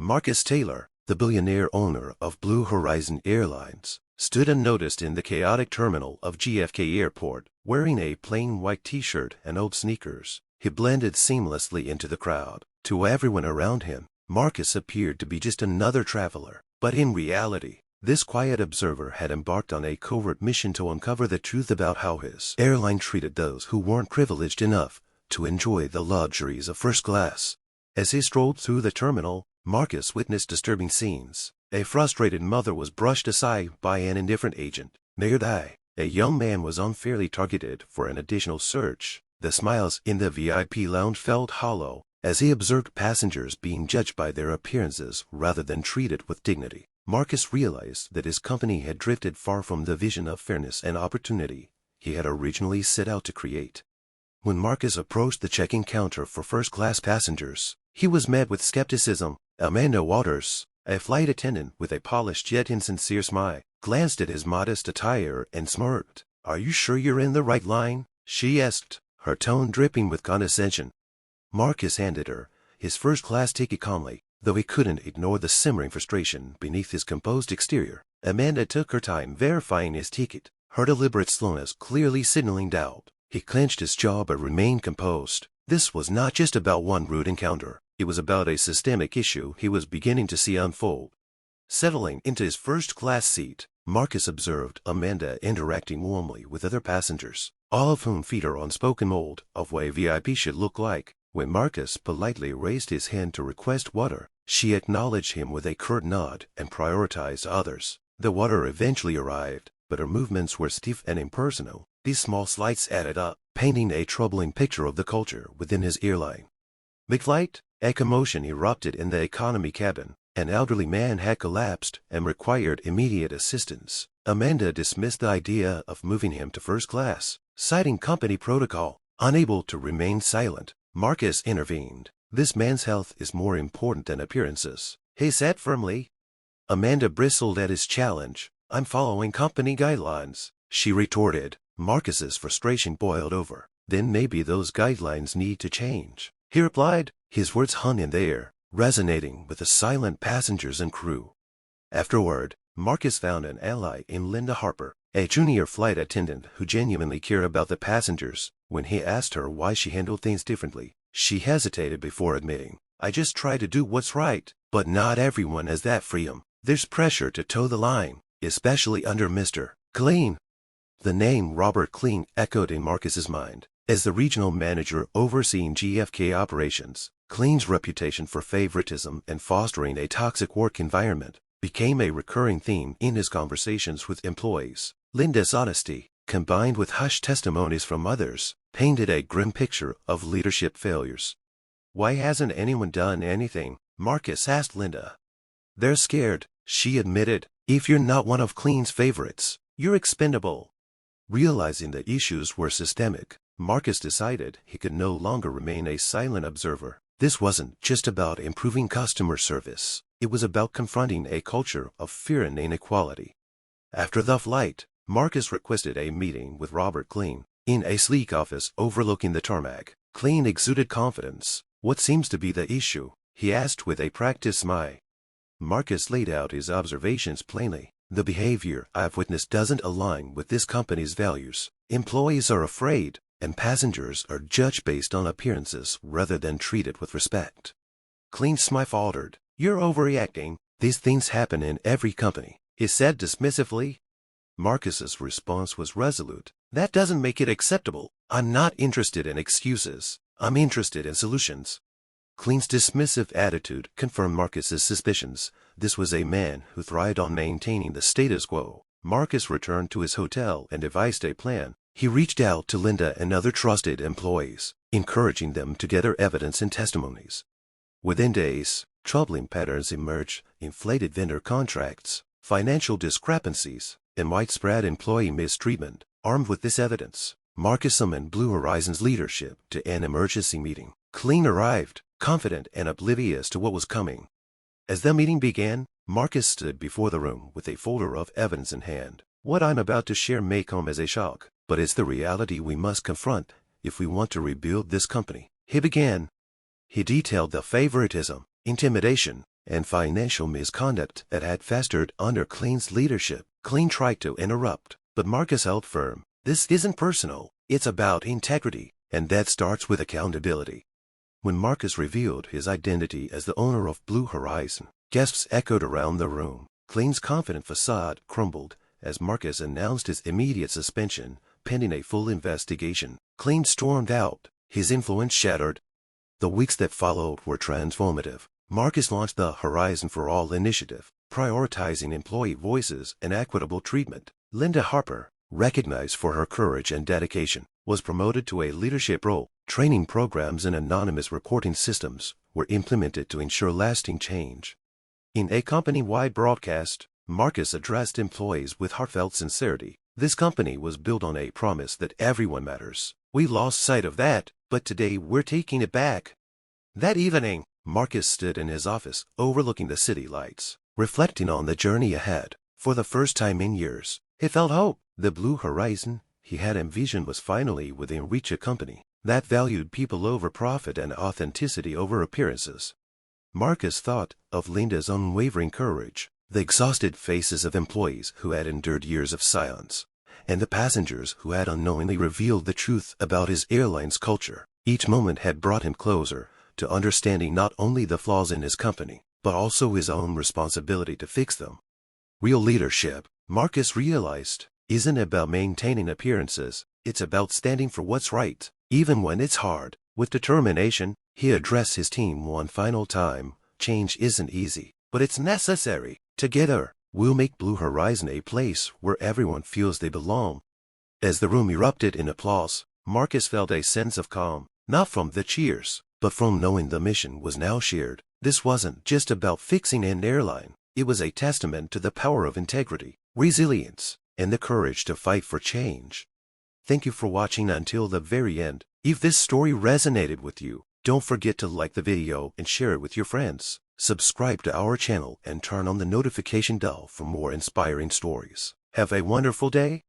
Marcus Taylor, the billionaire owner of Blue Horizon Airlines, stood unnoticed in the chaotic terminal of JFK Airport, wearing a plain white t-shirt and old sneakers. He blended seamlessly into the crowd. To everyone around him, Marcus appeared to be just another traveler. But in reality, this quiet observer had embarked on a covert mission to uncover the truth about how his airline treated those who weren't privileged enough to enjoy the luxuries of first class. As he strolled through the terminal, Marcus witnessed disturbing scenes. A frustrated mother was brushed aside by an indifferent agent. Nearby, a young man was unfairly targeted for an additional search. The smiles in the VIP lounge felt hollow as he observed passengers being judged by their appearances rather than treated with dignity. Marcus realized that his company had drifted far from the vision of fairness and opportunity he had originally set out to create. When Marcus approached the check-in counter for first-class passengers, he was met with skepticism. Amanda Waters, a flight attendant with a polished yet insincere smile, glanced at his modest attire and smirked. "Are you sure you're in the right line?" she asked, her tone dripping with condescension. Marcus handed her his first-class ticket calmly, though he couldn't ignore the simmering frustration beneath his composed exterior. Amanda took her time verifying his ticket, her deliberate slowness clearly signaling doubt. He clenched his jaw but remained composed. This was not just about one rude encounter. It was about a systemic issue he was beginning to see unfold. Settling into his first-class seat, Marcus observed Amanda interacting warmly with other passengers, all of whom feed her unspoken mold of what a VIP should look like. When Marcus politely raised his hand to request water, she acknowledged him with a curt nod and prioritized others. The water eventually arrived, but her movements were stiff and impersonal. These small slights added up, painting a troubling picture of the culture within his airline. Mid-flight, a commotion erupted in the economy cabin. An elderly man had collapsed and required immediate assistance. Amanda dismissed the idea of moving him to first class, citing company protocol. Unable to remain silent, Marcus intervened. "This man's health is more important than appearances," he said firmly. Amanda bristled at his challenge. "I'm following company guidelines," she retorted. Marcus's frustration boiled over. "Then maybe those guidelines need to change," he replied. His words hung in the air, resonating with the silent passengers and crew. Afterward, Marcus found an ally in Linda Harper, a junior flight attendant who genuinely cared about the passengers. When he asked her why she handled things differently, she hesitated before admitting, "I just try to do what's right, but not everyone has that freedom. There's pressure to toe the line, especially under Mr. Clean." The name Robert Clean echoed in Marcus's mind. As the regional manager overseeing JFK operations, Clean's reputation for favoritism and fostering a toxic work environment became a recurring theme in his conversations with employees. Linda's honesty, combined with hushed testimonies from others, painted a grim picture of leadership failures. "Why hasn't anyone done anything?" Marcus asked Linda. "They're scared," she admitted. "If you're not one of Clean's favorites, you're expendable." Realizing the issues were systemic, Marcus decided he could no longer remain a silent observer. This wasn't just about improving customer service. It was about confronting a culture of fear and inequality. After the flight, Marcus requested a meeting with Robert Clean. In a sleek office overlooking the tarmac, Clean exuded confidence. "What seems to be the issue?" he asked with a practiced smile. Marcus laid out his observations plainly. "The behavior I've witnessed doesn't align with this company's values. Employees are afraid, and passengers are judged based on appearances rather than treated with respect." Clean's smile faltered. "You're overreacting. These things happen in every company," he said dismissively. Marcus's response was resolute. "That doesn't make it acceptable. I'm not interested in excuses. I'm interested in solutions." Clean's dismissive attitude confirmed Marcus's suspicions. This was a man who thrived on maintaining the status quo. Marcus returned to his hotel and devised a plan. He reached out to Linda and other trusted employees, encouraging them to gather evidence and testimonies. Within days, troubling patterns emerged: inflated vendor contracts, financial discrepancies, and widespread employee mistreatment. Armed with this evidence, Marcus summoned Blue Horizon's leadership to an emergency meeting. Clean arrived, confident and oblivious to what was coming. As the meeting began, Marcus stood before the room with a folder of evidence in hand. "What I'm about to share may come as a shock, but it's the reality we must confront if we want to rebuild this company," he began. He detailed the favoritism, intimidation, and financial misconduct that had festered under Klein's leadership. Klein tried to interrupt, but Marcus held firm. This isn't personal, it's about integrity, and that starts with accountability. When Marcus revealed his identity as the owner of Blue Horizon, gasps echoed around the room. Klein's confident facade crumbled as Marcus announced his immediate suspension, pending a full investigation. Klein stormed out, his influence shattered. The weeks that followed were transformative. Marcus launched the Horizon for All initiative, prioritizing employee voices and equitable treatment. Linda Harper, recognized for her courage and dedication, was promoted to a leadership role. Training programs and anonymous reporting systems were implemented to ensure lasting change. In a company-wide broadcast, Marcus addressed employees with heartfelt sincerity. This company was built on a promise that everyone matters. We lost sight of that, but today we're taking it back. That evening, Marcus stood in his office, overlooking the city lights, reflecting on the journey ahead. For the first time in years, he felt hope. The Blue Horizon he had envisioned was finally within reach. A company that valued people over profit and authenticity over appearances. Marcus thought of Linda's unwavering courage, the exhausted faces of employees who had endured years of silence, and the passengers who had unknowingly revealed the truth about his airline's culture. Each moment had brought him closer to understanding not only the flaws in his company, but also his own responsibility to fix them. Real leadership, Marcus realized, isn't about maintaining appearances, it's about standing for what's right, even when it's hard. With determination, he addressed his team one final time. Change isn't easy, but it's necessary. Together, we'll make Blue Horizon a place where everyone feels they belong. As the room erupted in applause, Marcus felt a sense of calm, not from the cheers, but from knowing the mission was now shared. This wasn't just about fixing an airline. It was a testament to the power of integrity, resilience, and the courage to fight for change. Thank you for watching until the very end. If this story resonated with you, don't forget to like the video and share it with your friends. Subscribe to our channel and turn on the notification bell for more inspiring stories. Have a wonderful day.